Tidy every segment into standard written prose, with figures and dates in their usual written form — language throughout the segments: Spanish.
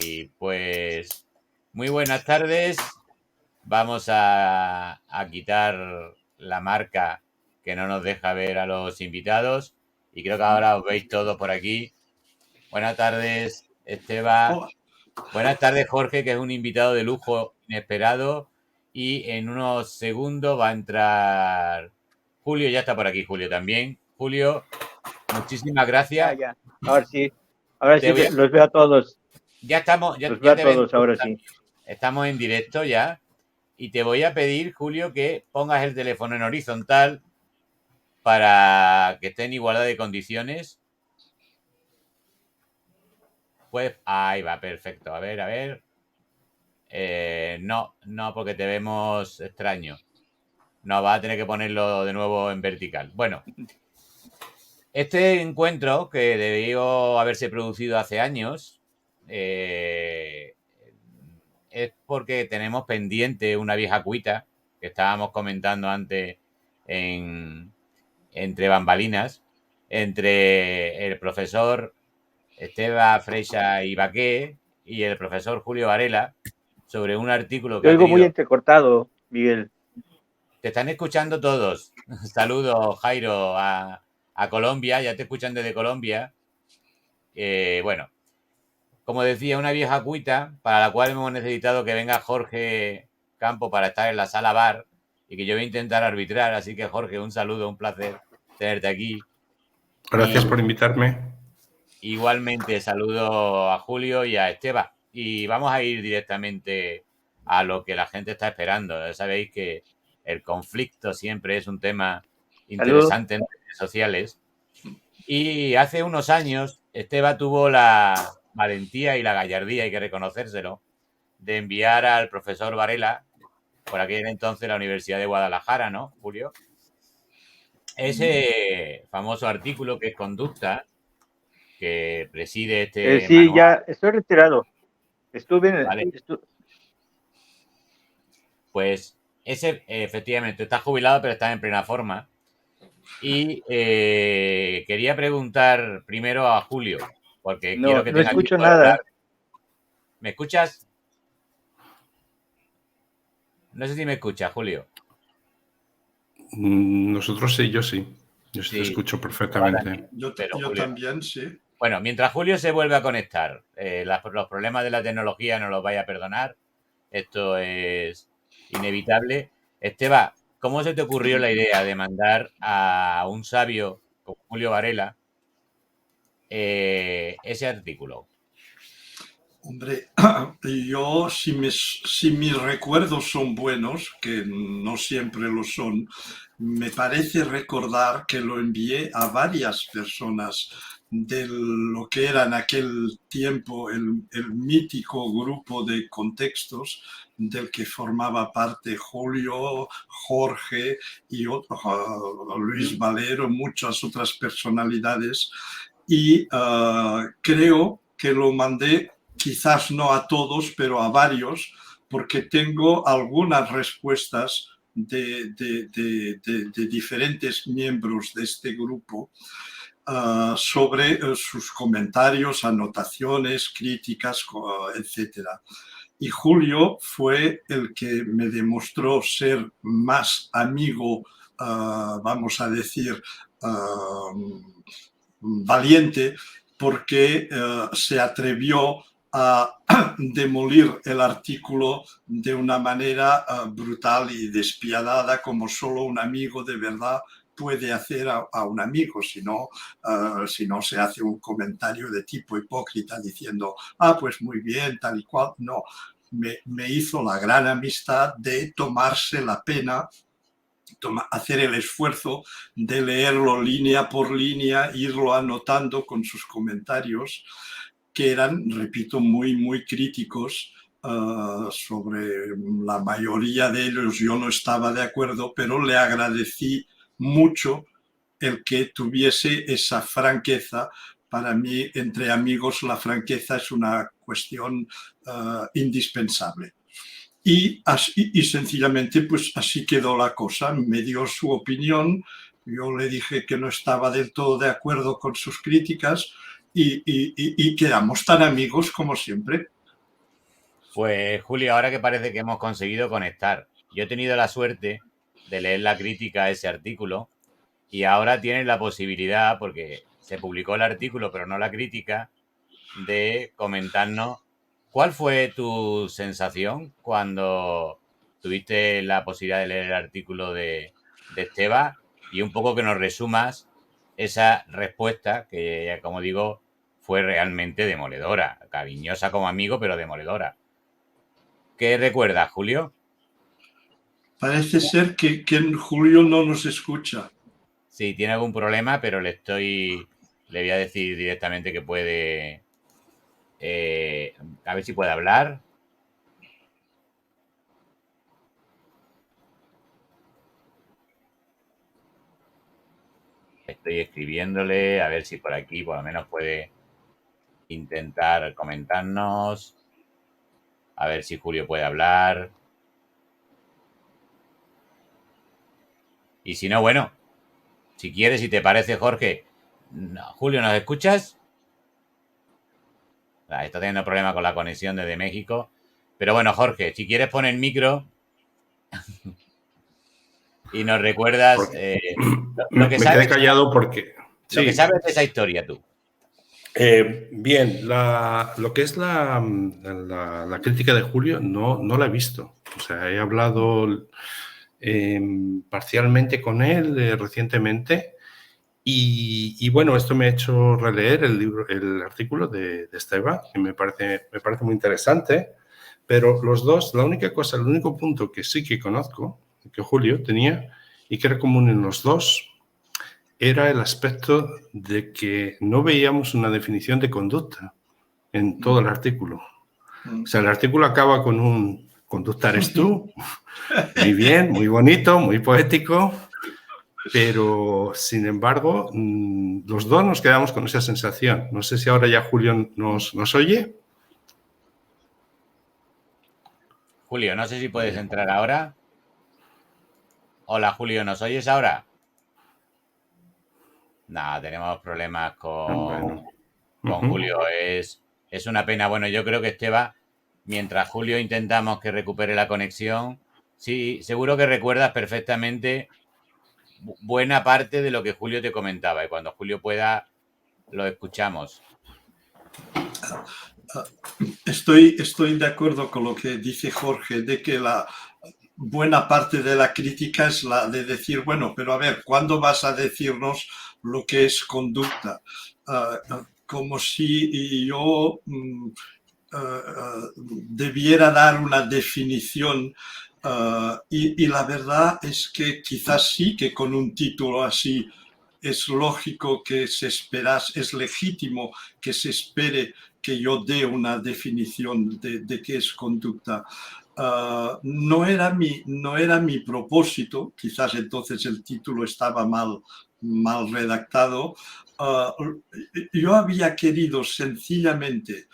Y pues muy buenas tardes. Vamos a quitar la marca que no nos deja ver a los invitados. Y creo que ahora os veis todos por aquí. Buenas tardes, Esteban. Hola. Buenas tardes, Jorge, que es un invitado de lujo inesperado. Y en unos segundos va a entrar Julio. Ya está por aquí, Julio, también. Julio, muchísimas gracias. Ya. Ahora sí. Ahora Te sí voy a... los veo a todos. Ya estamos, Los veo ya a te ven todos todos ahora sí. también. Estamos en directo ya. Y te voy a pedir, Julio, que pongas el teléfono en horizontal para que esté en igualdad de condiciones. Pues ahí va, perfecto. A ver. No, porque te vemos extraño. No, va a tener que ponerlo de nuevo en vertical. Bueno, este encuentro que debió haberse producido hace años es porque tenemos pendiente una vieja cuita que estábamos comentando antes entre bambalinas, entre el profesor Esteban Freixa Ibaqué y el profesor Julio Varela sobre un artículo que Te ha oigo muy tenido... entrecortado, Miguel. Te están escuchando todos. Saludos, Jairo, a Colombia. Ya te escuchan desde Colombia. Bueno, como decía, una vieja cuita para la cual hemos necesitado que venga Jorge Campo para estar en la sala bar y que yo voy a intentar arbitrar. Así que, Jorge, un saludo, un placer tenerte aquí. Gracias por invitarme. Igualmente saludo a Julio y a Esteban. Y vamos a ir directamente a lo que la gente está esperando. Ya sabéis que el conflicto siempre es un tema Salud. interesante en redes sociales. Y hace unos años Esteban tuvo la valentía y la gallardía, hay que reconocérselo, de enviar al profesor Varela, por aquel entonces la Universidad de Guadalajara, ¿no, Julio? Ese famoso artículo que es Conducta, que preside este Sí, manual, ya estoy retirado. Estuve en ¿vale? Pues ese, efectivamente, está jubilado, pero está en plena forma. Y quería preguntar primero a Julio, porque quiero que no tenga escucho tiempo de hablar. nada. ¿Me escuchas? No sé si me escuchas, Julio. Nosotros sí, yo sí. Yo sí te Sí, escucho perfectamente. Yo Julio... también, sí. Bueno, mientras Julio se vuelve a conectar, los problemas de la tecnología no los vaya a perdonar. Esto es inevitable. Esteban, ¿cómo se te ocurrió la idea de mandar a un sabio como Julio Varela ese artículo? Hombre, yo si mis recuerdos son buenos, que no siempre lo son, me parece recordar que lo envié a varias personas de lo que era en aquel tiempo el mítico grupo de contextos del que formaba parte Julio, Jorge y Luis Valero, muchas otras personalidades. Y creo que lo mandé quizás no a todos, pero a varios, porque tengo algunas respuestas de diferentes miembros de este grupo sobre sus comentarios, anotaciones, críticas, etcétera. Y Julio fue el que me demostró ser más amigo, vamos a decir, valiente, porque se atrevió a demolir el artículo de una manera brutal y despiadada, como solo un amigo de verdad puede hacer a un amigo, si no se hace un comentario de tipo hipócrita diciendo, pues muy bien, tal y cual. No, me hizo la gran amistad de tomarse la pena, hacer el esfuerzo de leerlo línea por línea, irlo anotando con sus comentarios, que eran, repito, muy críticos. Sobre la mayoría de ellos yo no estaba de acuerdo, pero le agradecí mucho el que tuviese esa franqueza. Para mí, entre amigos, la franqueza es una cuestión indispensable. Y sencillamente, pues así quedó la cosa. Me dio su opinión, yo le dije que no estaba del todo de acuerdo con sus críticas y quedamos tan amigos como siempre. Pues Julio, ahora que parece que hemos conseguido conectar, yo he tenido la suerte de leer la crítica a ese artículo y ahora tienes la posibilidad, porque se publicó el artículo pero no la crítica, de comentarnos cuál fue tu sensación cuando tuviste la posibilidad de leer el artículo de Esteban y un poco que nos resumas esa respuesta que, como digo, fue realmente demoledora, cariñosa como amigo, pero demoledora. ¿Qué recuerdas, Julio? Parece ser que Julio no nos escucha. Sí, tiene algún problema, pero le voy a decir directamente que puede, a ver si puede hablar. Estoy escribiéndole, a ver si por aquí por lo menos puede intentar comentarnos. A ver si Julio puede hablar. Y si no, bueno, si quieres, si te parece, Jorge. No, Julio, ¿nos escuchas? Está teniendo problemas con la conexión desde México. Pero bueno, Jorge, si quieres poner el micro y nos recuerdas lo que Me sabes. quedé callado porque... Lo que Sí. sabes de esa historia tú. Bien, lo que es la crítica de Julio no la he visto. O sea, he hablado parcialmente con él recientemente y bueno, esto me ha hecho releer el artículo de Esteban, que me parece muy interesante, pero los dos, el único punto que sí que conozco, que Julio tenía y que era común en los dos, era el aspecto de que no veíamos una definición de conducta en todo el artículo. O sea, el artículo acaba con un conducta eres tú, muy bien, muy bonito, muy poético, pero sin embargo, los dos nos quedamos con esa sensación. No sé si ahora ya Julio nos oye. Julio, no sé si puedes entrar ahora. Hola, Julio, ¿nos oyes ahora? Nada, tenemos problemas con Julio. Es una pena. Bueno, yo creo que Esteban, mientras Julio intentamos que recupere la conexión, sí, seguro que recuerdas perfectamente buena parte de lo que Julio te comentaba y cuando Julio pueda lo escuchamos. Estoy de acuerdo con lo que dice Jorge, de que la buena parte de la crítica es la de decir, bueno, pero a ver, ¿cuándo vas a decirnos lo que es conducta? Como si yo debiera dar una definición y la verdad es que quizás sí que con un título así es lógico que se esperase, es legítimo que se espere que yo dé una definición de qué es conducta. No era mi propósito, quizás entonces el título estaba mal redactado. Yo había querido sencillamente,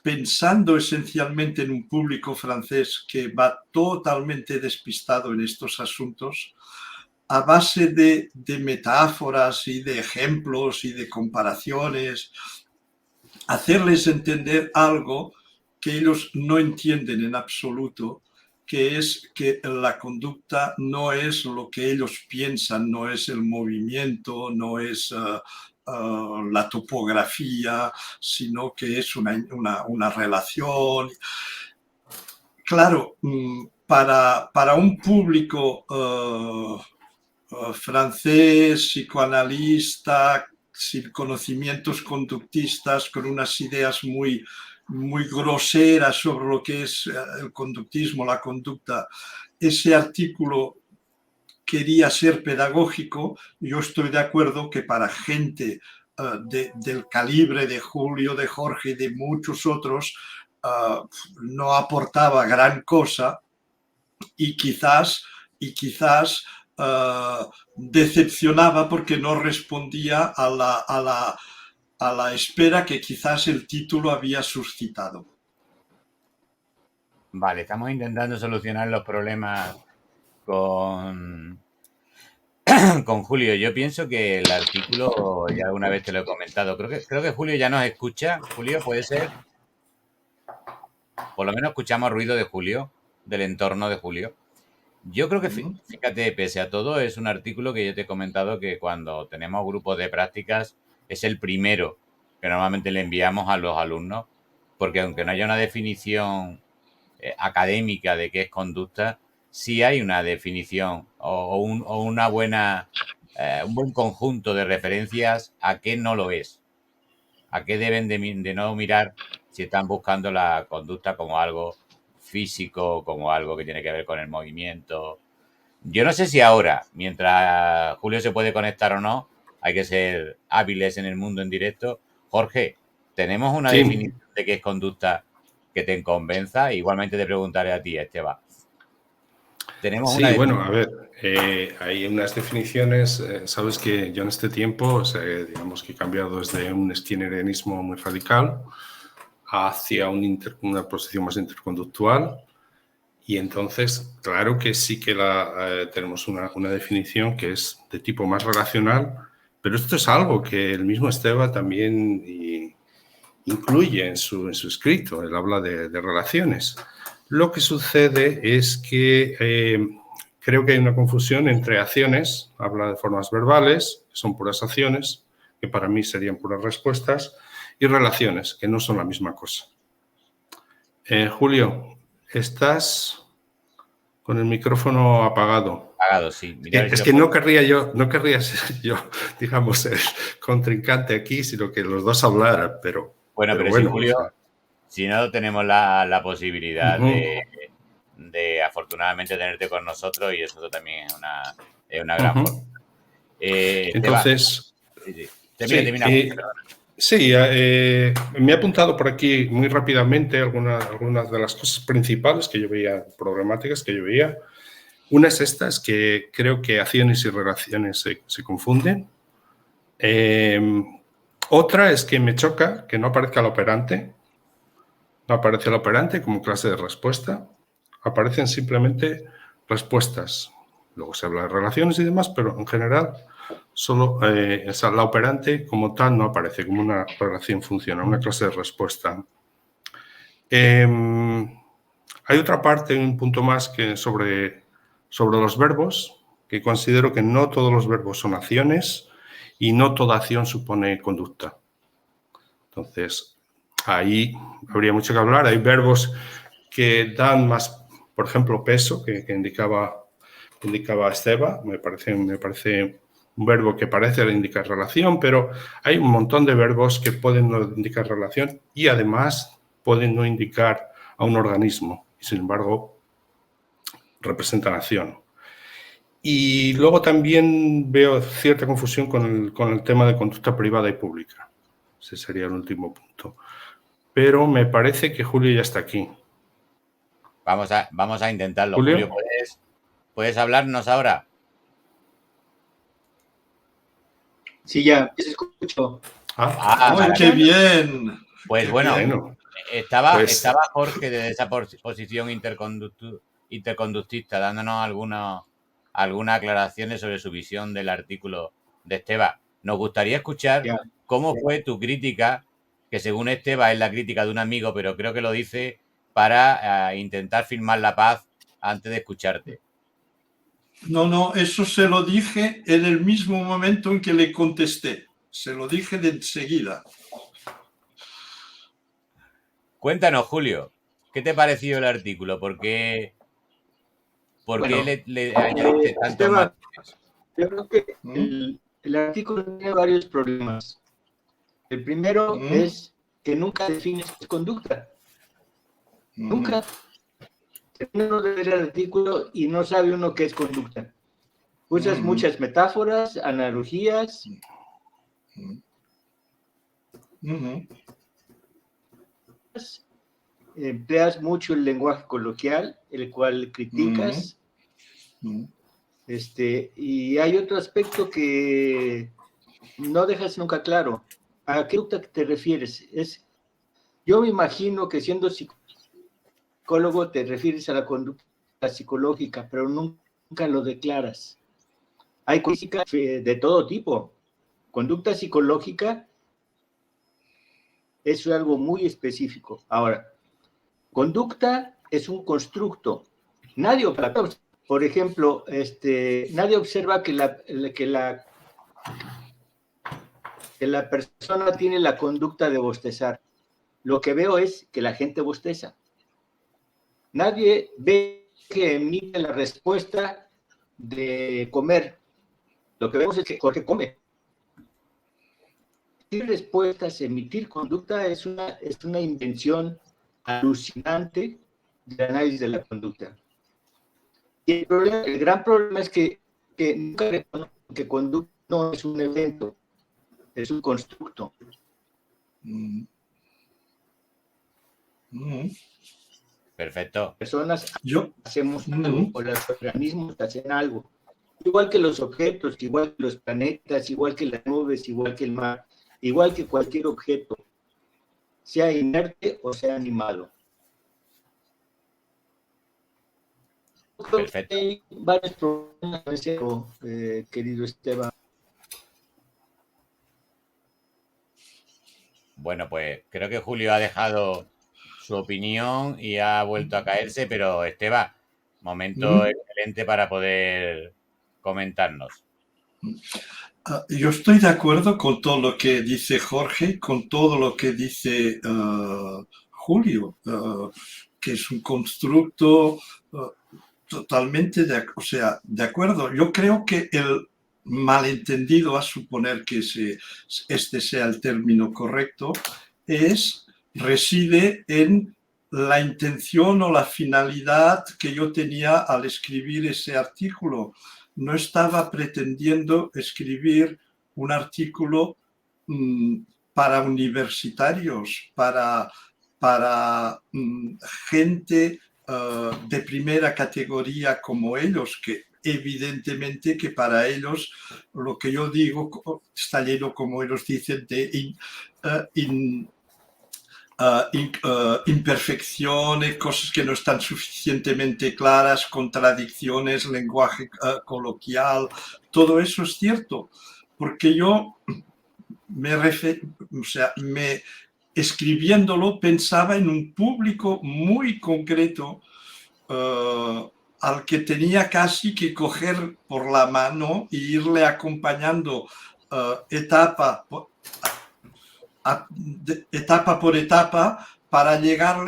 pensando esencialmente en un público francés que va totalmente despistado en estos asuntos, a base de metáforas y de ejemplos y de comparaciones, hacerles entender algo que ellos no entienden en absoluto, que es que la conducta no es lo que ellos piensan, no es el movimiento, no es la topografía, sino que es una relación. Claro, para un público francés, psicoanalista, sin conocimientos conductistas, con unas ideas muy groseras sobre lo que es el conductismo, la conducta. Ese artículo quería ser pedagógico. Yo estoy de acuerdo que para gente del calibre de Julio, de Jorge y de muchos otros, no aportaba gran cosa y quizás decepcionaba porque no respondía a la espera que quizás el título había suscitado. Vale, estamos intentando solucionar los problemas con Julio. Yo pienso que el artículo, ya alguna vez te lo he comentado, creo que Julio ya nos escucha. Julio, ¿puede ser? por lo menos escuchamos ruido de Julio, del entorno de Julio. Yo creo que, fíjate, pese a todo, es un artículo que yo te he comentado que cuando tenemos grupos de prácticas es el primero que normalmente le enviamos a los alumnos, porque aunque no haya una definición académica de qué es conducta, sí hay una definición o una buena, un buen conjunto de referencias a qué no lo es, a qué deben de no mirar si están buscando la conducta como algo físico, como algo que tiene que ver con el movimiento. Yo no sé si ahora, mientras Julio se puede conectar o no, hay que ser hábiles en el mundo en directo. Jorge, ¿tenemos una definición de qué es conducta que te convenza? Igualmente te preguntaré a ti, Esteban. ¿Tenemos sí, bueno, a ver, hay unas definiciones, sabes que yo en este tiempo, o sea, digamos que he cambiado desde un skinnerianismo muy radical hacia una posición más interconductual. Y entonces, claro que sí que tenemos una definición que es de tipo más relacional, pero esto es algo que el mismo Esteban también incluye en su escrito. Él habla de relaciones. Lo que sucede es que creo que hay una confusión entre acciones, habla de formas verbales, que son puras acciones, que para mí serían puras respuestas, y relaciones, que no son la misma cosa. Julio, estás con el micrófono apagado. Apagado, sí. Mira, es que no querría ser yo, digamos, el contrincante aquí, sino que los dos hablaran, pero... Bueno, pero si Julio, o sea, si no tenemos la posibilidad de afortunadamente tenerte con nosotros, y eso también es una gran forma. Entonces... Termina. Sí, me he apuntado por aquí muy rápidamente algunas de las cosas principales que yo veía, problemáticas que yo veía. Una es esta, es que creo que acciones y relaciones se confunden. Otra es que me choca que no aparezca el operante. No aparece el operante como clase de respuesta. Aparecen simplemente respuestas. Luego se habla de relaciones y demás, pero en general solo la operante como tal no aparece como una relación funcional, una clase de respuesta. Hay otra parte, un punto más que sobre los verbos, que considero que no todos los verbos son acciones y no toda acción supone conducta. Entonces, ahí habría mucho que hablar. Hay verbos que dan más, por ejemplo, peso, que indicaba Esteban. Me parece un verbo que parece indicar relación, pero hay un montón de verbos que pueden no indicar relación y además pueden no indicar a un organismo y, sin embargo, representan acción. Y luego también veo cierta confusión con el tema de conducta privada y pública. Ese sería el último punto. Pero me parece que Julio ya está aquí. Vamos a intentarlo. Julio, ¿puedes hablarnos ahora? Sí, ya, se escucho. ¡Qué bien! Pues qué bueno, bien. Estaba Jorge desde esa posición interconductista dándonos algunas aclaraciones sobre su visión del artículo de Esteban. Nos gustaría escuchar cómo fue tu crítica, que según Esteban es la crítica de un amigo, pero creo que lo dice para intentar firmar la paz antes de escucharte. No, eso se lo dije en el mismo momento en que le contesté. Se lo dije de enseguida. Cuéntanos, Julio, ¿qué te pareció el artículo? ¿Por qué le añadiste tantos matices? Yo creo que el artículo tiene varios problemas. El primero es que nunca defines qué es conducta. Nunca. Uno de leer el artículo y no sabe uno qué es conducta. Usas muchas metáforas, analogías. Empleas mucho el lenguaje coloquial, el cual criticas. Y hay otro aspecto que no dejas nunca claro. ¿A qué conducta te refieres? Yo me imagino que siendo psicólogo te refieres a la conducta psicológica, pero nunca lo declaras. Hay conducta de todo tipo. Conducta psicológica es algo muy específico. Ahora, Conducta es un constructo. Nadie, por ejemplo, nadie observa que la persona tiene la conducta de bostezar. Lo que veo es que la gente bosteza. Nadie ve que emite la respuesta de comer. Lo que vemos es que Jorge come. Emitir respuestas, emitir conducta es una invención alucinante del análisis de la conducta. Y el gran problema es que nunca reconocen que conducta no es un evento, es un constructo. Perfecto. Personas hacemos algo, o los organismos hacen algo. Igual que los objetos, igual que los planetas, igual que las nubes, igual que el mar, igual que cualquier objeto, sea inerte o sea animado. Perfecto. Hay varios problemas, querido Esteban. Bueno, pues creo que Julio ha dejado su opinión y ha vuelto a caerse, pero Esteban, momento excelente para poder comentarnos. Yo estoy de acuerdo con todo lo que dice Jorge, con todo lo que dice Julio, que es un constructo totalmente de acuerdo. Yo creo que el malentendido, a suponer que este sea el término correcto, reside en la intención o la finalidad que yo tenía al escribir ese artículo. No estaba pretendiendo escribir un artículo para universitarios, para gente de primera categoría como ellos, que evidentemente que para ellos lo que yo digo está lleno, como ellos dicen, de imperfecciones, cosas que no están suficientemente claras, contradicciones, lenguaje coloquial. Todo eso es cierto, porque yo escribiéndolo pensaba en un público muy concreto al que tenía casi que coger por la mano e irle acompañando etapa por etapa para llegar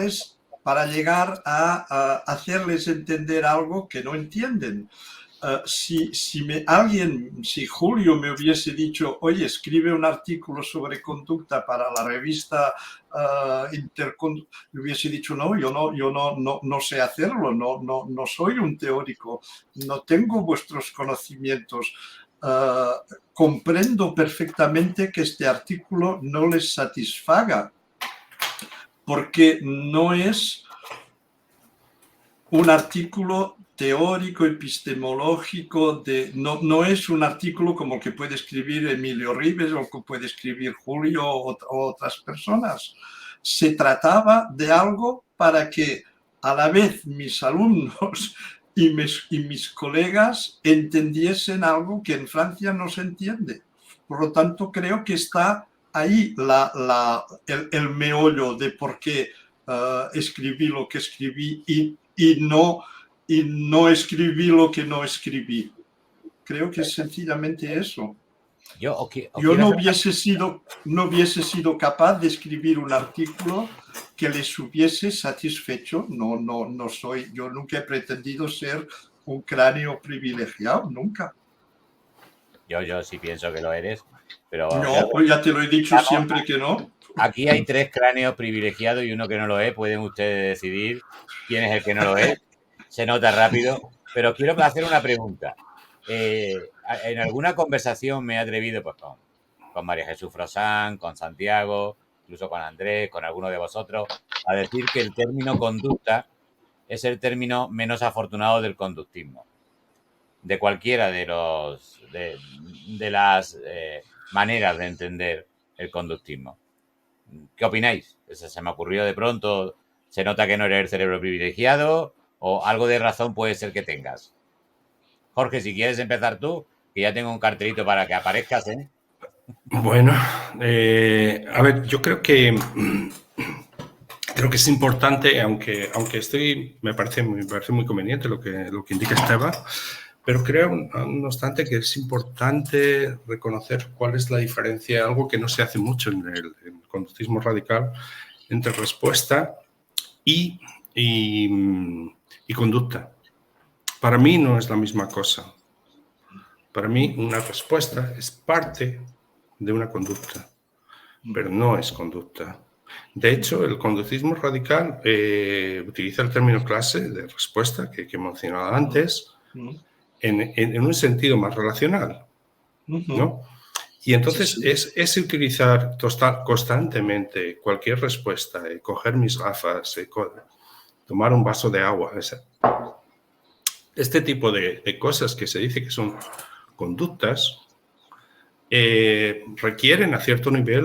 a hacerles entender algo que no entienden. Si Julio me hubiese dicho, oye, escribe un artículo sobre conducta para la revista le hubiese dicho, no, yo no sé hacerlo, no soy un teórico, no tengo vuestros conocimientos. Comprendo perfectamente que este artículo no les satisfaga, porque no es un artículo teórico, epistemológico, no es un artículo como el que puede escribir Emilio Ribes o que puede escribir Julio o otras personas. Se trataba de algo para que a la vez mis alumnos y mis colegas entendiesen algo que en Francia no se entiende. Por lo tanto, creo que está ahí el meollo de por qué escribí lo que escribí y no escribí lo que no escribí. Creo que es sencillamente eso. Yo no hubiese sido capaz de escribir un artículo que les hubiese satisfecho. Yo nunca he pretendido ser un cráneo privilegiado, nunca. Yo sí pienso que lo eres, pero... No, pues ya te lo he dicho siempre que no. Aquí hay 3 cráneos privilegiados y uno que no lo es. Pueden ustedes decidir quién es el que no lo es. Se nota rápido. Pero quiero hacer una pregunta. En alguna conversación me he atrevido pues, con María Jesús Frosán, con Santiago, incluso con Andrés, con alguno de vosotros, a decir que el término conducta es el término menos afortunado del conductismo. De cualquiera de las maneras de entender el conductismo. ¿Qué opináis? ¿Se me ocurrió de pronto? ¿Se nota que no eres el cerebro privilegiado? ¿O algo de razón puede ser que tengas? Jorge, si quieres empezar tú, que ya tengo un cartelito para que aparezcas, ¿eh? Bueno, a ver, yo creo que Creo que es importante, aunque me parece muy conveniente lo que indica Esteban, pero creo, no obstante, que es importante reconocer cuál es la diferencia, algo que no se hace mucho en el conductismo radical, entre respuesta y conducta. Para mí no es la misma cosa. Para mí una respuesta es parte de una conducta, pero no es conducta. De hecho, el conductismo radical utiliza el término clase de respuesta que he mencionado antes en un sentido más relacional, ¿no? Y entonces es utilizar constantemente cualquier respuesta, coger mis gafas, tomar un vaso de agua. Este tipo de cosas que se dice que son conductas requieren a cierto nivel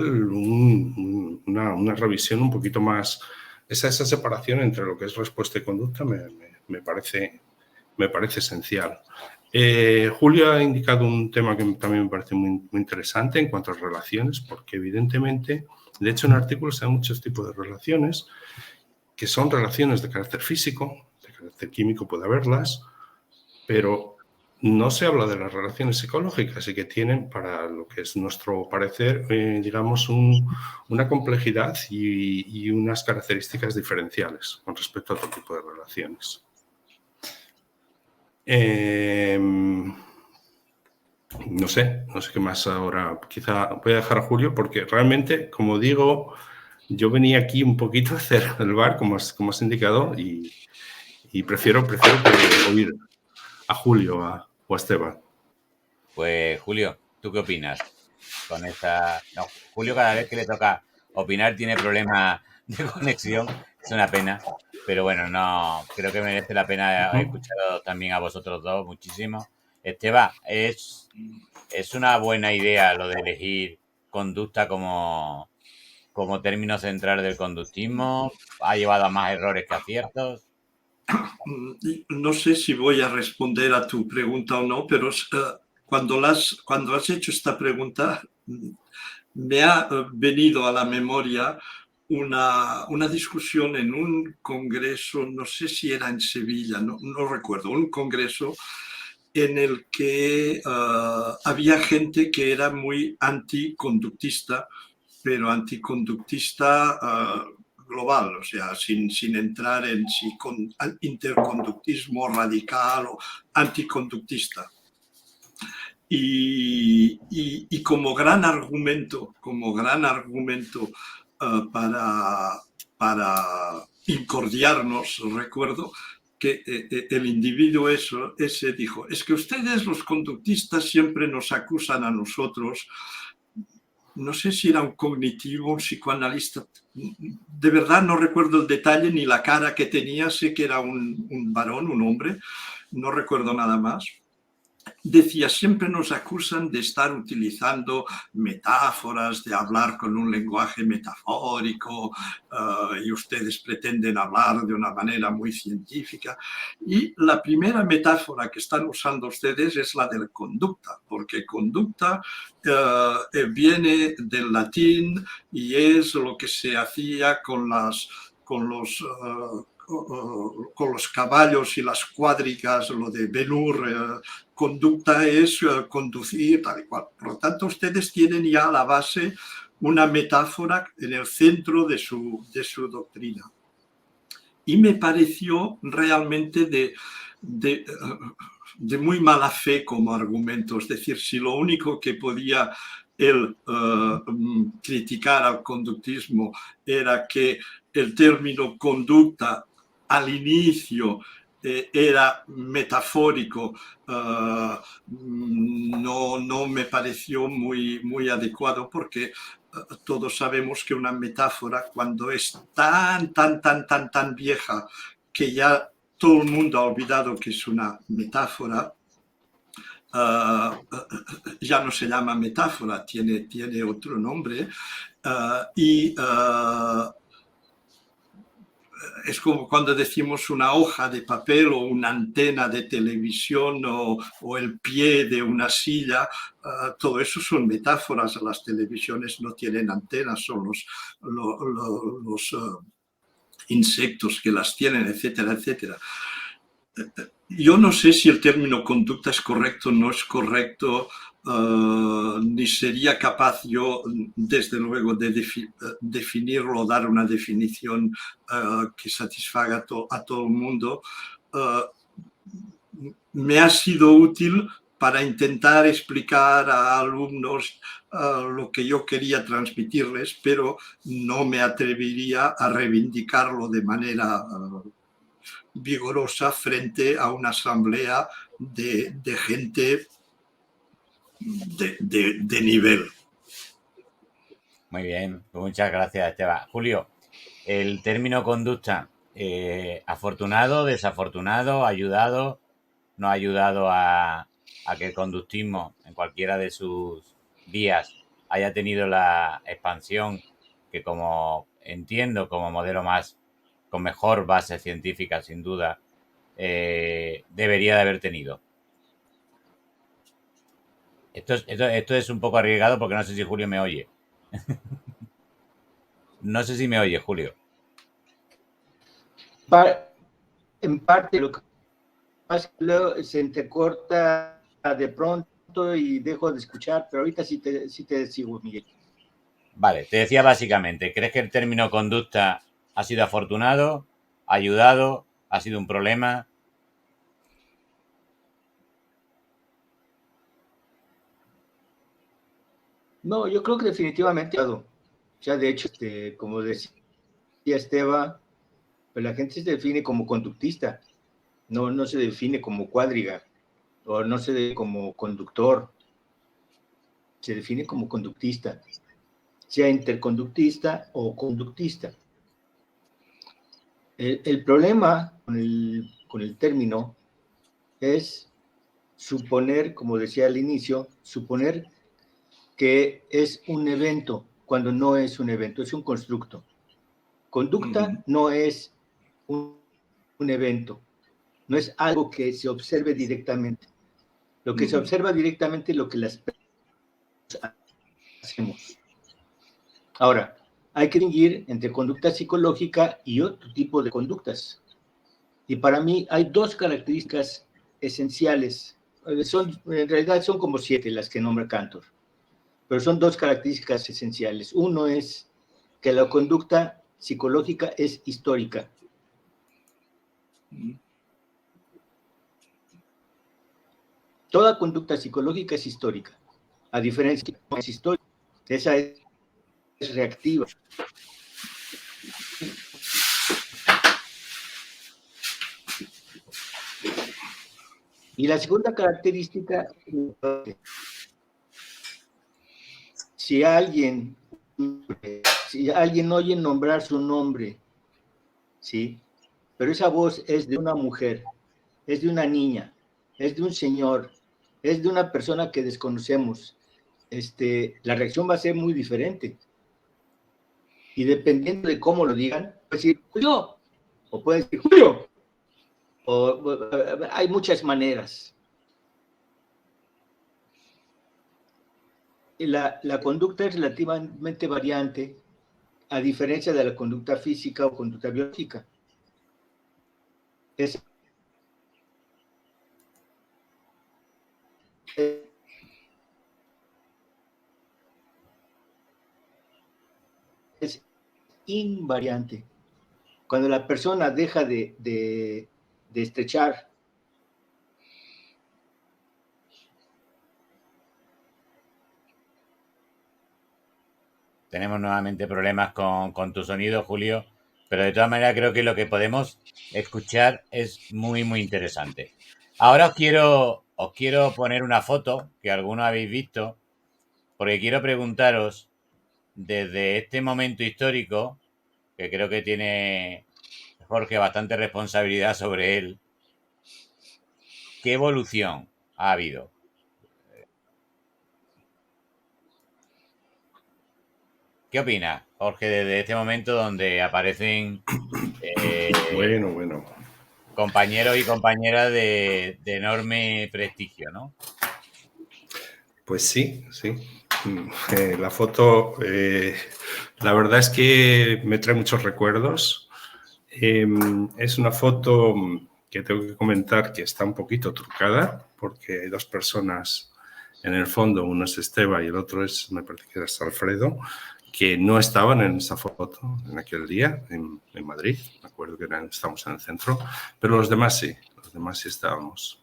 una revisión un poquito más. Esa separación entre lo que es respuesta y conducta me parece esencial. Julio ha indicado un tema que también me parece muy interesante en cuanto a relaciones, porque evidentemente, de hecho en artículos hay muchos tipos de relaciones que son relaciones de carácter físico, de carácter químico puede haberlas, pero no se habla de las relaciones psicológicas y que tienen, para lo que es nuestro parecer, digamos, una complejidad y unas características diferenciales con respecto a otro tipo de relaciones. No sé qué más ahora. Quizá voy a dejar a Julio porque realmente, como digo, yo venía aquí un poquito a hacer el bar, como has indicado, y prefiero oír a Julio o a Esteban. Pues Julio, ¿tú qué opinas con esta? No, Julio cada vez que le toca opinar tiene problemas de conexión, es una pena, pero bueno, no, creo que merece la pena. He escuchado también a vosotros dos muchísimo. Esteban, es una buena idea lo de elegir conducta como término central del conductismo. Ha llevado a más errores que aciertos. No sé si voy a responder a tu pregunta o no, pero cuando has hecho esta pregunta, me ha venido a la memoria una discusión en un congreso, no sé si era en Sevilla, no recuerdo, un congreso en el que había gente que era muy anticonductista, pero anticonductista global, o sea, sin entrar en si interconductismo radical o anticonductista. Y como gran argumento para incordiarnos, recuerdo que el individuo ese dijo, es que ustedes los conductistas siempre nos acusan a nosotros. No sé si era un cognitivo, un psicoanalista, de verdad no recuerdo el detalle ni la cara que tenía, sé que era un varón, un hombre, no recuerdo nada más. Decía, siempre nos acusan de estar utilizando metáforas, de hablar con un lenguaje metafórico, y ustedes pretenden hablar de una manera muy científica. Y la primera metáfora que están usando ustedes es la de la conducta, porque conducta viene del latín y es lo que se hacía con los caballos y las cuadrigas, lo de Ben-Hur, conducta es conducir, tal y cual. Por lo tanto, ustedes tienen ya a la base una metáfora en el centro de su doctrina. Y me pareció realmente de muy mala fe como argumento. Es decir, si lo único que podía él criticar al conductismo era que el término conducta al inicio era metafórico, no me pareció muy adecuado, porque todos sabemos que una metáfora, cuando es tan vieja que ya todo el mundo ha olvidado que es una metáfora, ya no se llama metáfora, tiene otro nombre, es como cuando decimos una hoja de papel o una antena de televisión o el pie de una silla, todo eso son metáforas. Las televisiones no tienen antenas, son insectos que las tienen, etcétera, etcétera. Yo no sé si el término conducta es correcto o no es correcto, ni sería capaz yo, desde luego, de definirlo, dar una definición que satisfaga a todo el mundo. Me ha sido útil para intentar explicar a alumnos lo que yo quería transmitirles, pero no me atrevería a reivindicarlo de manera vigorosa frente a una asamblea de gente de nivel. Muy bien, pues muchas gracias, Esteban. Julio, el término conducta, afortunado, desafortunado, ayudado, no ha ayudado a que el conductismo en cualquiera de sus vías haya tenido la expansión que, como entiendo, como modelo más con mejor base científica, sin duda, debería de haber tenido. Esto es un poco arriesgado porque no sé si Julio me oye. No sé si me oye, Julio. En parte, lo que pasa es que luego se entrecorta de pronto y dejo de escuchar, pero ahorita sí te sigo, Miguel. Vale, te decía básicamente, ¿crees que el término conducta ha sido afortunado, ayudado, ha sido un problema? No, yo creo que definitivamente. O sea, de hecho, como decía Esteban, pues la gente se define como conductista, no se define como cuadriga, o no se define como conductor, se define como conductista, sea interconductista o conductista. El problema con el término es suponer, como decía al inicio, suponer que es un evento cuando no es un evento, es un constructo. Conducta no es un evento, no es algo que se observe directamente. Lo que se observa directamente es lo que las personas hacemos. Ahora, hay que distinguir entre conducta psicológica y otro tipo de conductas. Y para mí hay dos características esenciales. En realidad son como 7 las que nombra Cantor, pero son dos características esenciales. Uno es que la conducta psicológica es histórica. Toda conducta psicológica es histórica, a diferencia de que no es histórica. Esa es reactiva. Y la segunda característica, si alguien oye nombrar su nombre, ¿sí? Pero esa voz es de una mujer, es de una niña, es de un señor, es de una persona que desconocemos, la reacción va a ser muy diferente. Y dependiendo de cómo lo digan, puede decir Julio, o puede decir Julio, hay muchas maneras. Y la conducta es relativamente variante, a diferencia de la conducta física o conducta biológica. Es invariante. Cuando la persona deja de estrechar Tenemos nuevamente problemas con tu sonido, Julio, pero de todas maneras creo que lo que podemos escuchar es muy, muy interesante. Ahora os quiero poner una foto que algunos habéis visto, porque quiero preguntaros desde este momento histórico, que creo que tiene Jorge bastante responsabilidad sobre él, ¿qué evolución ha habido? ¿Qué opinas, Jorge, desde este momento donde aparecen Bueno. compañeros y compañeras de enorme prestigio, ¿no? Pues sí. La foto, la verdad es que me trae muchos recuerdos. Es una foto que tengo que comentar que está un poquito trucada porque hay dos personas en el fondo, uno es Esteba y el otro es, me parece que es Alfredo, que no estaban en esa foto en aquel día en Madrid. Me acuerdo que estábamos en el centro, pero los demás sí estábamos.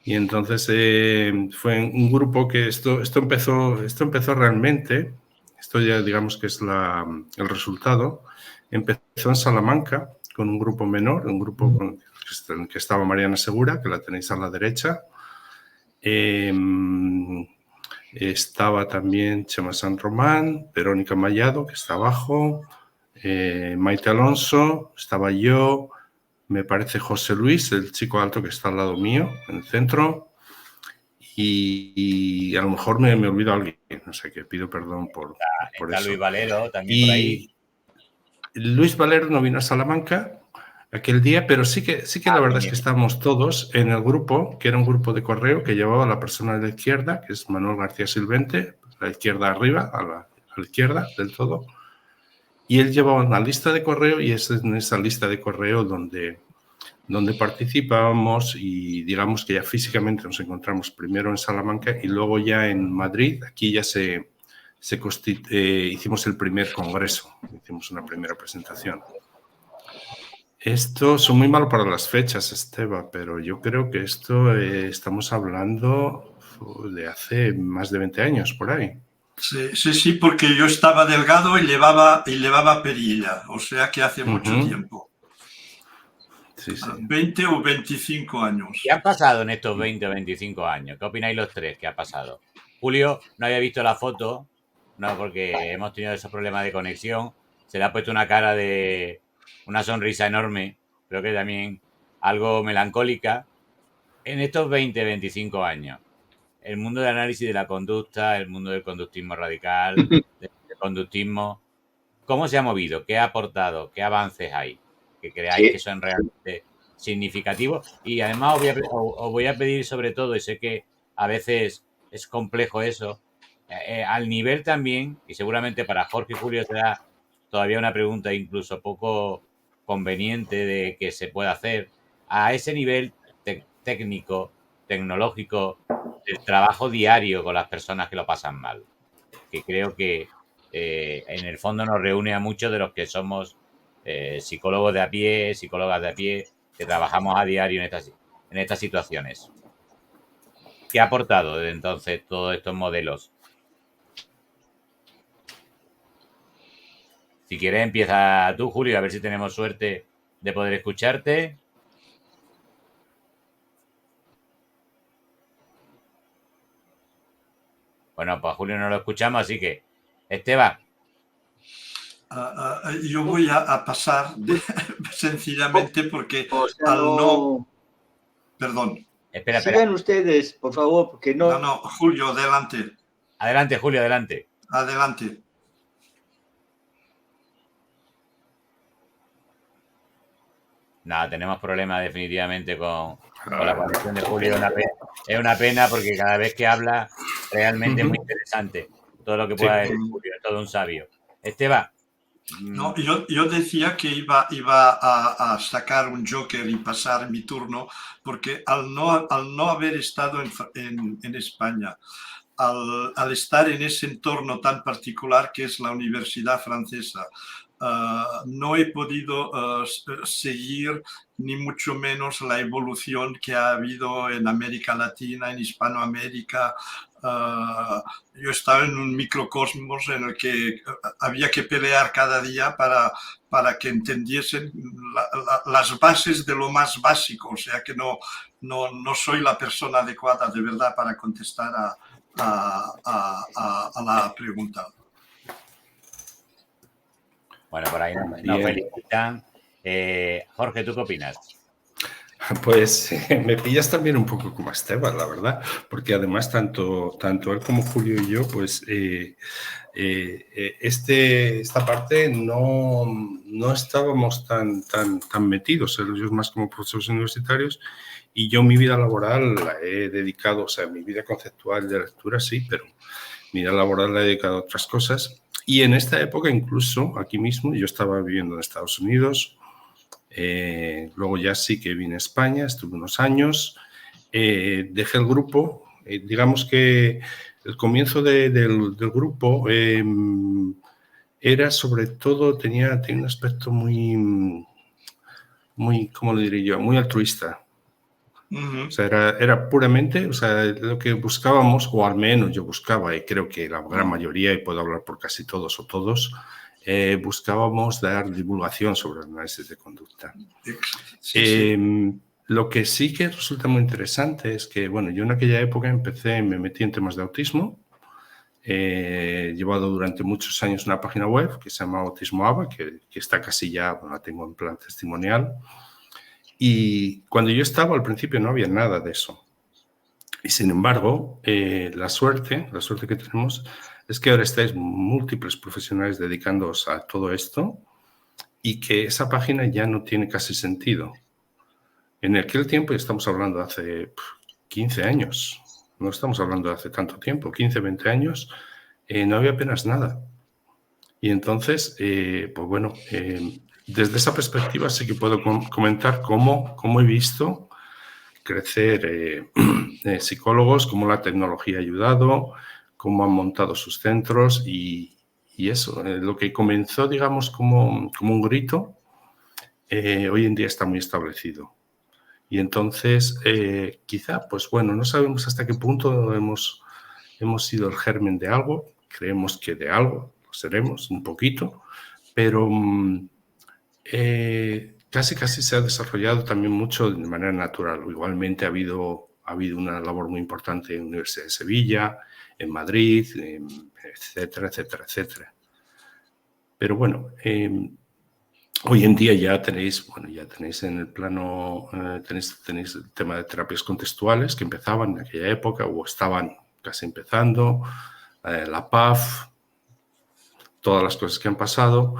Y entonces fue un grupo que esto empezó realmente, esto ya digamos que es el resultado, empezó en Salamanca con un grupo menor, un grupo en el que estaba Mariana Segura, que la tenéis a la derecha. Estaba también Chema San Román, Verónica Mallado, que está abajo, Maite Alonso, estaba yo, me parece José Luis, el chico alto que está al lado mío, en el centro, y a lo mejor me olvido a alguien, no sé, que pido perdón por Está eso. Luis Valero también por ahí. Luis Valero no vino a Salamanca aquel día, pero sí que la verdad es que estábamos todos en el grupo, que era un grupo de correo que llevaba a la persona de la izquierda, que es Manuel García Silvente, la izquierda arriba, a la izquierda del todo, y él llevaba una lista de correo y es en esa lista de correo donde participábamos y digamos que ya físicamente nos encontramos primero en Salamanca y luego ya en Madrid. Aquí ya hicimos el primer congreso, hicimos una primera presentación. Esto son muy malos para las fechas, Esteba, pero yo creo que esto estamos hablando de hace más de 20 años, por ahí. Sí, porque yo estaba delgado y llevaba perilla, o sea que hace mucho tiempo. Sí. 20 o 25 años. ¿Qué ha pasado en estos 20 o 25 años? ¿Qué opináis los tres? ¿Qué ha pasado? Julio no había visto la foto, no, porque hemos tenido esos problemas de conexión. Se le ha puesto una cara de una sonrisa enorme, creo que también algo melancólica. En estos 20, 25 años, el mundo del análisis de la conducta, el mundo del conductismo radical, del conductismo, ¿cómo se ha movido? ¿Qué ha aportado? ¿Qué avances hay? Que creáis que son realmente significativos. Y además os voy a pedir sobre todo, y sé que a veces es complejo eso, al nivel también, y seguramente para Jorge y Julio será todavía una pregunta incluso poco conveniente de que se pueda hacer, a ese nivel técnico, tecnológico, del trabajo diario con las personas que lo pasan mal, que creo que en el fondo nos reúne a muchos de los que somos psicólogos de a pie, psicólogas de a pie, que trabajamos a diario en estas situaciones. ¿Qué ha aportado desde entonces todos estos modelos? Si quieres empieza tú, Julio, a ver si tenemos suerte de poder escucharte. Bueno, pues a Julio no lo escuchamos, así que Esteban. Yo voy a pasar sencillamente porque Perdón. Espera. Sigan ustedes, por favor, porque no... No, Julio, adelante. Adelante, Julio, adelante. Adelante. Nada, tenemos problemas definitivamente con la conexión de Julio. Es una pena porque cada vez que habla realmente es muy interesante. Todo lo que pueda decir Julio, es todo un sabio. Esteban. No, yo decía que iba a sacar un joker y pasar mi turno porque al no haber estado en España, al estar en ese entorno tan particular que es la Universidad Francesa, no he podido seguir ni mucho menos la evolución que ha habido en América Latina, en Hispanoamérica. Yo estaba en un microcosmos en el que había que pelear cada día para que entendiesen las bases de lo más básico, o sea que no soy la persona adecuada de verdad para contestar a la pregunta. Bueno, por ahí nos felicitan. Jorge, ¿tú qué opinas? Pues me pillas también un poco como Esteban, la verdad, porque además tanto él como Julio y yo, pues esta parte no estábamos tan metidos, ellos más como profesores universitarios, y yo mi vida laboral la he dedicado, o sea, mi vida conceptual de lectura sí, pero mi vida laboral la he dedicado a otras cosas. Y en esta época, incluso aquí mismo, yo estaba viviendo en Estados Unidos, Luego ya sí que vine a España, estuve unos años, dejé el grupo. Digamos que el comienzo del grupo era sobre todo, tenía un aspecto muy, ¿cómo lo diré yo? Muy altruista. O sea, era puramente, o sea, lo que buscábamos, o al menos yo buscaba, y creo que la gran mayoría, y puedo hablar por casi todos o todos, buscábamos dar divulgación sobre el análisis de conducta. Lo que sí que resulta muy interesante es que, bueno, yo en aquella época me metí en temas de autismo. He llevado durante muchos años una página web que se llama Autismo ABA, que está casi ya, bueno, la tengo en plan testimonial. Y cuando yo estaba al principio no había nada de eso. Y sin embargo, la suerte que tenemos es que ahora estáis múltiples profesionales dedicándoos a todo esto y que esa página ya no tiene casi sentido. En aquel tiempo, estamos hablando de hace 15 años, no estamos hablando de hace tanto tiempo, 15, 20 años, no había apenas nada. Y entonces, pues bueno, desde esa perspectiva sí que puedo comentar cómo he visto crecer psicólogos, cómo la tecnología ha ayudado, cómo han montado sus centros y eso, lo que comenzó, digamos, como un grito, hoy en día está muy establecido. Y entonces, quizá, pues bueno, no sabemos hasta qué punto hemos sido el germen de algo, creemos que de algo lo seremos un poquito, pero casi se ha desarrollado también mucho de manera natural. Igualmente ha habido una labor muy importante en la Universidad de Sevilla, en Madrid, etcétera, etcétera, etcétera. Pero bueno, hoy en día ya tenéis en el plano, tenéis el tema de terapias contextuales que empezaban en aquella época o estaban casi empezando, la PAF, todas las cosas que han pasado.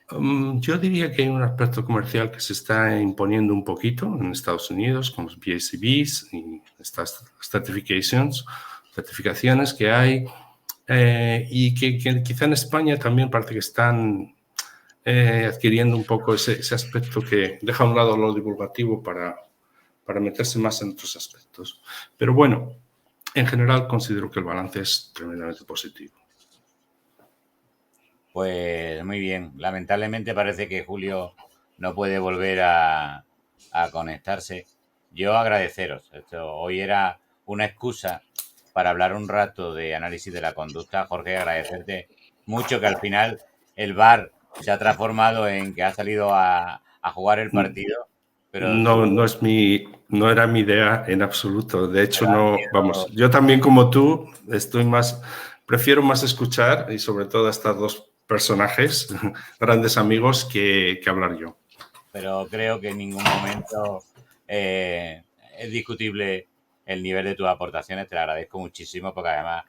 Yo diría que hay un aspecto comercial que se está imponiendo un poquito en Estados Unidos con los BACBs y estas certificaciones que hay y que quizá en España también parece que están adquiriendo un poco ese aspecto que deja a un lado lo divulgativo para meterse más en otros aspectos. Pero bueno, en general considero que el balance es tremendamente positivo. Pues muy bien. Lamentablemente parece que Julio no puede volver a conectarse. Yo agradeceros. Hoy era una excusa para hablar un rato de análisis de la conducta. Jorge, agradecerte mucho que al final el VAR se ha transformado en que ha salido a jugar el partido. Pero no era mi idea en absoluto. De hecho, no, vamos, yo también como tú prefiero más escuchar y sobre todo a estos dos personajes, grandes amigos, que hablar yo. Pero creo que en ningún momento es discutible el nivel de tus aportaciones. Te lo agradezco muchísimo porque además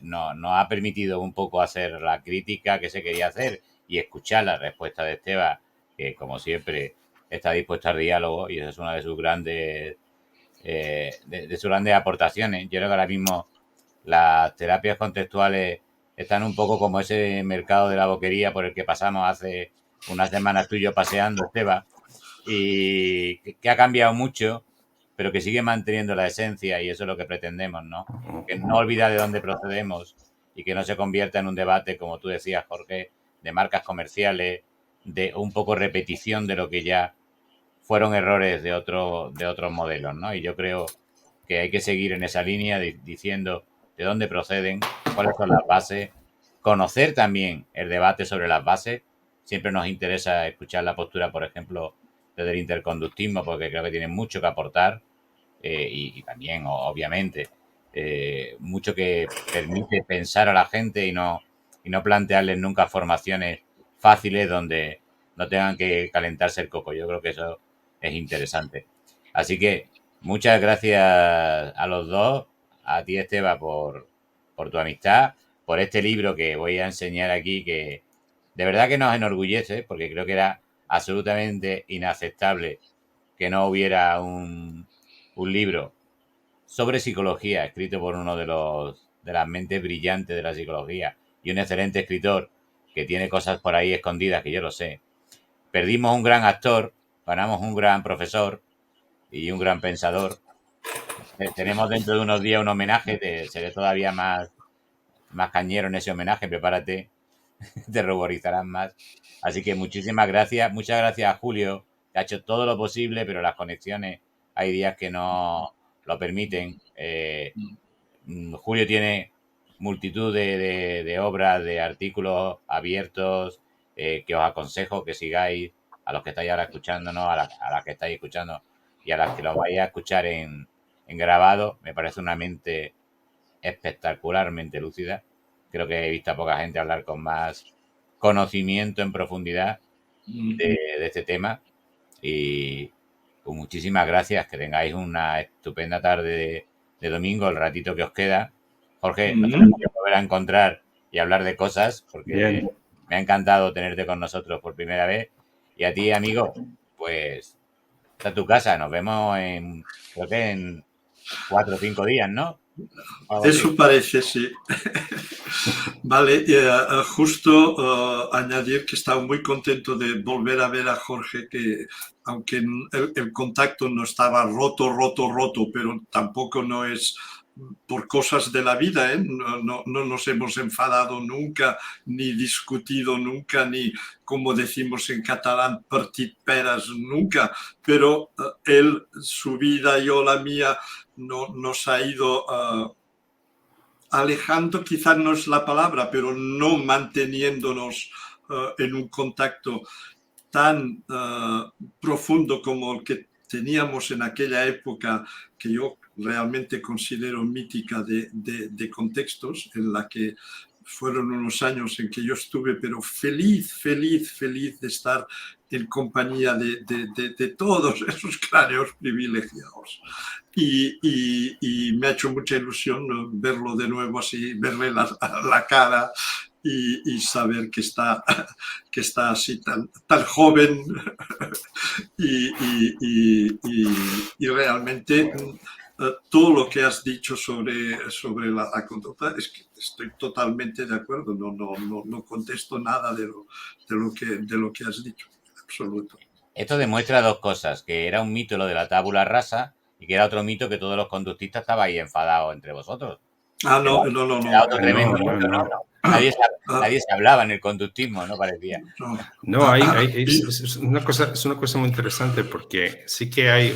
nos ha permitido un poco hacer la crítica que se quería hacer y escuchar la respuesta de Esteban, que como siempre está dispuesto al diálogo y esa es una de sus grandes de sus grandes aportaciones. Yo creo que ahora mismo las terapias contextuales están un poco como ese mercado de la boquería por el que pasamos hace unas semanas tú y yo paseando, Esteban, y que ha cambiado mucho, pero que sigue manteniendo la esencia y eso es lo que pretendemos, ¿no? Que no olvida de dónde procedemos y que no se convierta en un debate, como tú decías, Jorge, de marcas comerciales, de un poco repetición de lo que ya fueron errores de otros modelos, ¿no? Y yo creo que hay que seguir en esa línea diciendo de dónde proceden, cuáles son las bases, conocer también el debate sobre las bases. Siempre nos interesa escuchar la postura, por ejemplo, desde el interconductismo, porque creo que tiene mucho que aportar y también, obviamente, mucho que permite pensar a la gente y no plantearles nunca formaciones fáciles donde no tengan que calentarse el coco. Yo creo que eso es interesante. Así que muchas gracias a los dos, a ti Esteban por tu amistad, por este libro que voy a enseñar aquí, que de verdad que nos enorgullece, porque creo que era absolutamente inaceptable que no hubiera un libro sobre psicología escrito por uno de las mentes brillantes de la psicología y un excelente escritor que tiene cosas por ahí escondidas que yo lo sé, perdimos un gran actor, ganamos un gran profesor y un gran pensador. Tenemos dentro de unos días un homenaje, seré todavía más cañero en ese homenaje, prepárate, te ruborizarán más. Así que muchísimas gracias, muchas gracias a Julio, que ha hecho todo lo posible, pero las conexiones hay días que no lo permiten. Julio tiene multitud de obras, de artículos abiertos, que os aconsejo que sigáis, a los que estáis ahora escuchándonos, a las que estáis escuchando y a las que lo vais a escuchar en grabado. Me parece una mente espectacularmente lúcida. Creo que he visto a poca gente hablar con más conocimiento en profundidad de este tema. Y pues, muchísimas gracias. Que tengáis una estupenda tarde de domingo, el ratito que os queda. Jorge, nos tenemos que volver a encontrar y hablar de cosas, porque Bien. me ha encantado tenerte con nosotros por primera vez. Y a ti, amigo, pues está tu casa. Nos vemos creo que en 4 o 5 días, ¿no? Eso parece, sí. Vale, justo añadir que estaba muy contento de volver a ver a Jorge, que aunque el contacto no estaba roto, pero tampoco no es por cosas de la vida, ¿eh? No nos hemos enfadado nunca, ni discutido nunca, ni, como decimos en catalán, partit peras nunca, pero él, su vida, yo la mía, no nos ha ido alejando, quizás no es la palabra, pero no manteniéndonos en un contacto tan profundo como el que teníamos en aquella época, que yo realmente considero mítica de contextos, en la que fueron unos años en que yo estuve, pero feliz de estar en compañía de todos esos cráneos privilegiados. Y me ha hecho mucha ilusión verlo de nuevo así, verle la cara y saber que está así tan joven y realmente todo lo que has dicho sobre la conducta es que estoy totalmente de acuerdo, no contesto nada de lo que has dicho, en absoluto. Esto demuestra dos cosas, que era un mito lo de la tabula rasa y que era otro mito que todos los conductistas estabais enfadados entre vosotros. No. Era otro tremendo mito, ¿no? Nadie se hablaba en el conductismo, ¿no? Parecía. No, es una cosa muy interesante, porque sí que hay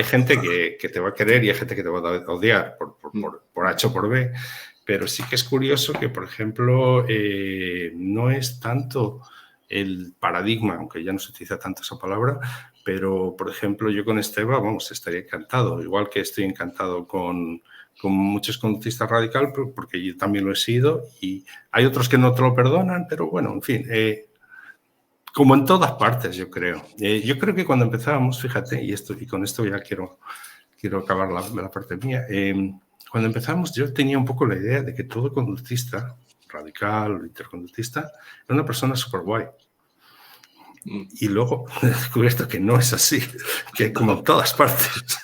gente que te va a querer y hay gente que te va a odiar por H o por B, pero sí que es curioso que, por ejemplo, no es tanto el paradigma, aunque ya no se utiliza tanto esa palabra, pero, por ejemplo, yo con Esteba, vamos, estaría encantado, igual que estoy encantado con muchos conductistas radicales, porque yo también lo he sido, y hay otros que no te lo perdonan, pero bueno, en fin, como en todas partes, yo creo. Yo creo que cuando empezábamos, fíjate, y con esto ya quiero acabar la parte mía, cuando empezamos yo tenía un poco la idea de que todo conductista, radical o interconductista, era una persona súper guay. Y luego he descubierto que no es así, que como en todas partes.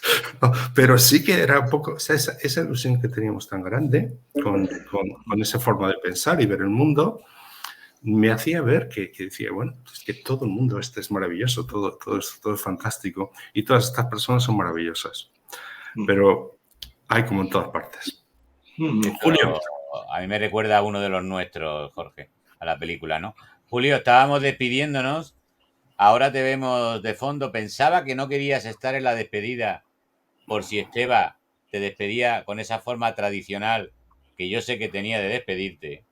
Pero sí que era un poco, o sea, esa ilusión que teníamos tan grande con esa forma de pensar y ver el mundo, me hacía ver que decía, bueno, es que todo el mundo es maravilloso, todo es fantástico y todas estas personas son maravillosas. Pero hay como en todas partes. Julio. A mí me recuerda a uno de los nuestros, Jorge, a la película, ¿no? Julio, estábamos despidiéndonos. Ahora te vemos de fondo. Pensaba que no querías estar en la despedida por si Esteba te despedía con esa forma tradicional que yo sé que tenía de despedirte.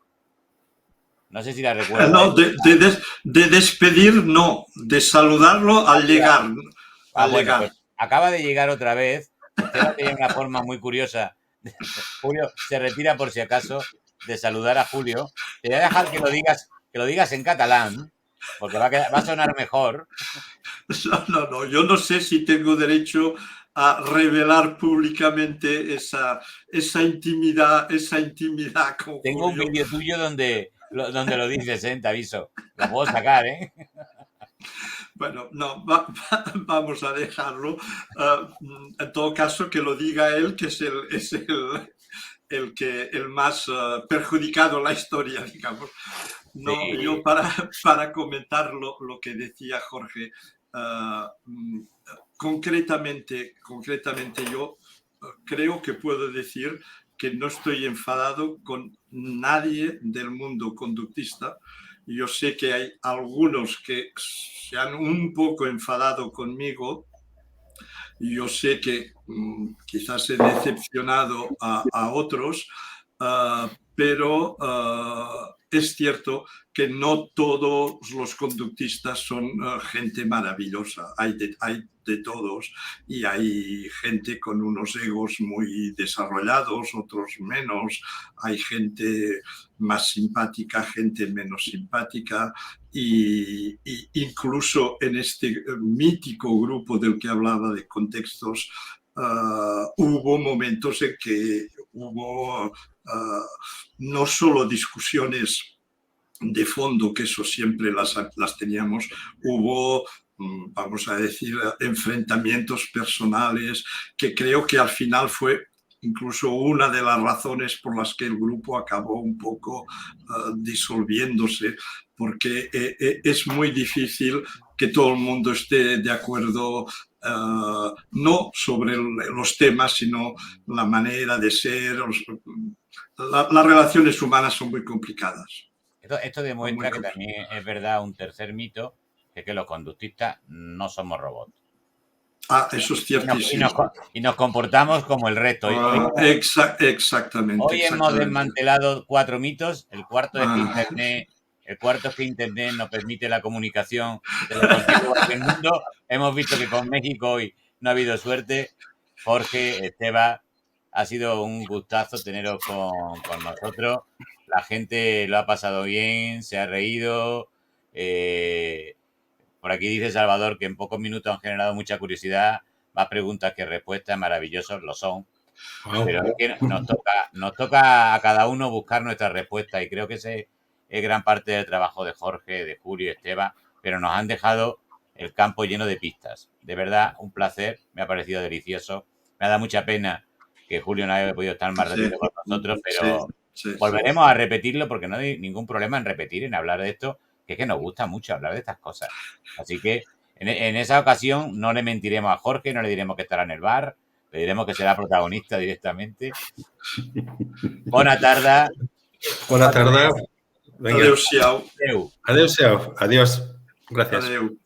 No sé si la recuerdas. No, de despedir no, de saludarlo al llegar. Bueno, pues acaba de llegar otra vez. Esteba tenía una forma muy curiosa. Julio se retira por si acaso de saludar a Julio. Te voy a dejar que lo digas en catalán, porque va a sonar mejor. No, yo no sé si tengo derecho a revelar públicamente esa intimidad con Tengo Julio. un vídeo tuyo donde lo dices, te aviso. Lo puedo sacar, ¿eh? Bueno, no, vamos a dejarlo. En todo caso, que lo diga él, que es el más perjudicado en la historia, digamos. No, Sí. yo para comentar lo que decía Jorge, concretamente yo creo que puedo decir que no estoy enfadado con nadie del mundo conductista. Yo sé que hay algunos que se han un poco enfadado conmigo. Yo sé que quizás he decepcionado a otros, pero es cierto que no todos los conductistas son gente maravillosa. Hay de todos, y hay gente con unos egos muy desarrollados, otros menos. Hay gente más simpática, gente menos simpática. Y incluso en este mítico grupo del que hablaba de contextos, hubo momentos en que hubo no solo discusiones de fondo, que eso siempre las teníamos, hubo, vamos a decir, enfrentamientos personales, que creo que al final fue incluso una de las razones por las que el grupo acabó un poco disolviéndose, porque es muy difícil que todo el mundo esté de acuerdo, no sobre los temas, sino la manera de ser. Las relaciones humanas son muy complicadas. Esto demuestra que también es verdad un tercer mito, que es que los conductistas no somos robots. Eso es ciertísimo. Y nos comportamos como el resto. Exactamente. Hoy hemos desmantelado 4 mitos. El cuarto es que Internet nos permite la comunicación desde cualquier lugar del mundo. Hemos visto que con México hoy no ha habido suerte. Jorge, Esteban, ha sido un gustazo teneros con nosotros. La gente lo ha pasado bien, se ha reído. Por aquí dice Salvador que en pocos minutos han generado mucha curiosidad. Más preguntas que respuestas, maravillosos lo son. Pero es que nos toca a cada uno buscar nuestra respuesta, y creo que ese es gran parte del trabajo de Jorge, de Julio y Esteban, pero nos han dejado el campo lleno de pistas. De verdad, un placer, me ha parecido delicioso. Me ha dado mucha pena que Julio no haya podido estar más ratito con nosotros, pero volveremos a repetirlo, porque no hay ningún problema en repetir, en hablar de esto, que es que nos gusta mucho hablar de estas cosas. Así que en esa ocasión no le mentiremos a Jorge, no le diremos que estará en el bar, le diremos que será protagonista directamente. Buena tarde. Buena tarde. Adéu-siau. Adéu-siau. Adiós. Gracias. Adéu.